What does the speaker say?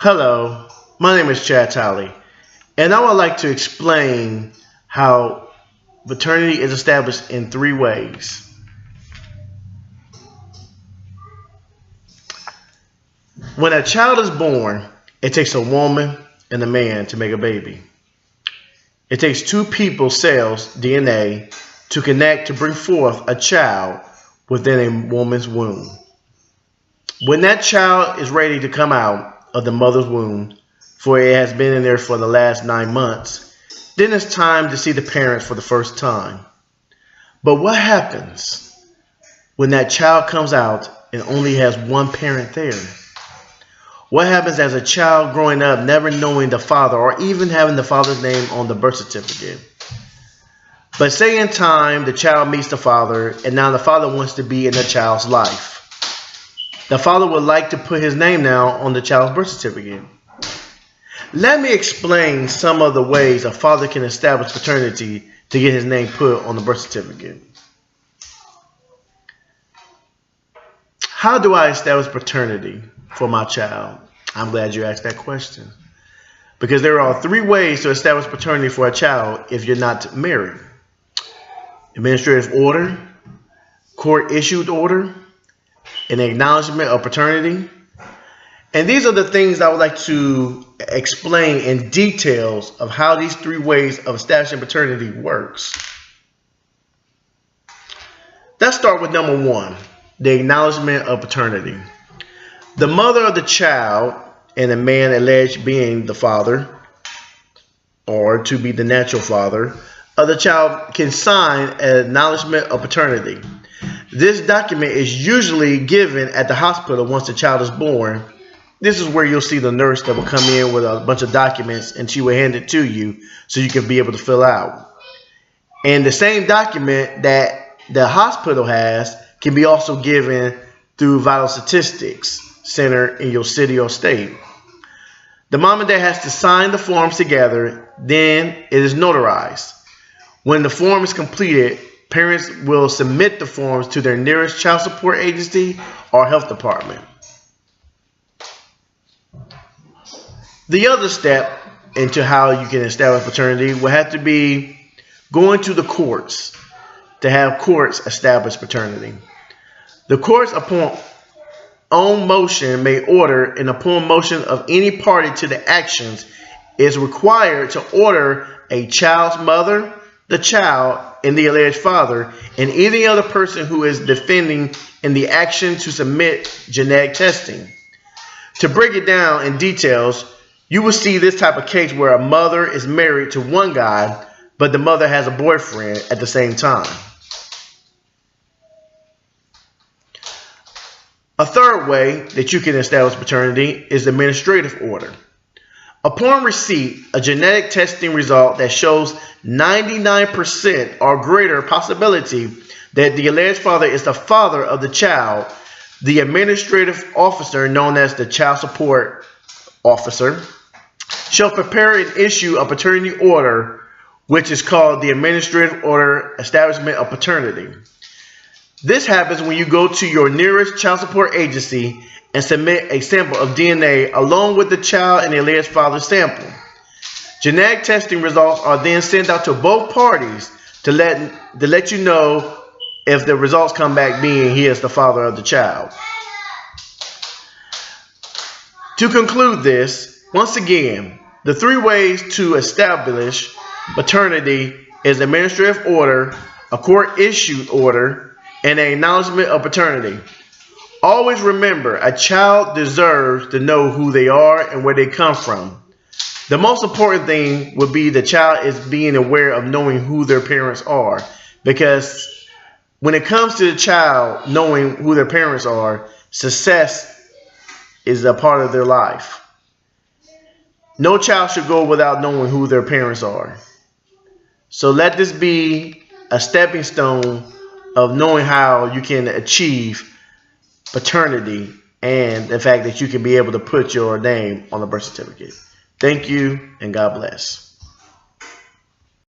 Hello, my name is Chad Talley, and I would like to explain how paternity is established in three ways. When a child is born, it takes a woman and a man to make a baby. It takes two people's cells, DNA, to connect to bring forth a child within a woman's womb. When that child is ready to come out of the mother's womb, for it has been in there for the last 9 months, then it's time to see the parents for the first time. But what happens when that child comes out and only has one parent there? What happens as a child growing up never knowing the father or even having the father's name on the birth certificate? But say in time the child meets the father, and now the father wants to be in the child's life. The father would like to put his name now on the child's birth certificate. Let me explain some of the ways a father can establish paternity to get his name put on the birth certificate. How do I establish paternity for my child? I'm glad you asked that question. Because there are three ways to establish paternity for a child if you're not married. Administrative order, court-issued order, an acknowledgement of paternity. And these are the things I would like to explain in details of how these three ways of establishing paternity works. Let's start with number one, the acknowledgement of paternity. The mother of the child and the man alleged being the father, or to be the natural father of the child, can sign an acknowledgement of paternity. This document is usually given at the hospital once the child is born. This is where you'll see the nurse that will come in with a bunch of documents, and she will hand it to you so you can be able to fill out. And the same document that the hospital has can be also given through Vital Statistics Center in your city or state. The mom and dad has to sign the forms together, then it is notarized. When the form is completed, parents will submit the forms to their nearest child support agency or health department. The other step into how you can establish paternity will have to be going to the courts to have courts establish paternity. The courts, upon own motion, may order, and upon motion of any party to the actions, is required to order a child's mother, the child, and the alleged father, and any other person who is defending in the action to submit genetic testing. To break it down in details, you will see this type of case where a mother is married to one guy, but the mother has a boyfriend at the same time. A third way that you can establish paternity is the administrative order. Upon receipt, a genetic testing result that shows 99% or greater possibility that the alleged father is the father of the child, the administrative officer, known as the child support officer, shall prepare and issue a paternity order, which is called the Administrative Order Establishment of Paternity. This happens when you go to your nearest child support agency and submit a sample of DNA along with the child and the alleged father's sample. Genetic testing results are then sent out to both parties to let you know if the results come back being he is the father of the child. To conclude this, once again, the three ways to establish paternity is administrative order, a court-issued order, and an acknowledgement of paternity. Always remember, a child deserves to know who they are and where they come from. The most important thing would be the child is being aware of knowing who their parents are. Because when it comes to the child knowing who their parents are, success is a part of their life. No child should go without knowing who their parents are. So let this be a stepping stone of knowing how you can achieve paternity and the fact that you can be able to put your name on the birth certificate. Thank you, and God bless.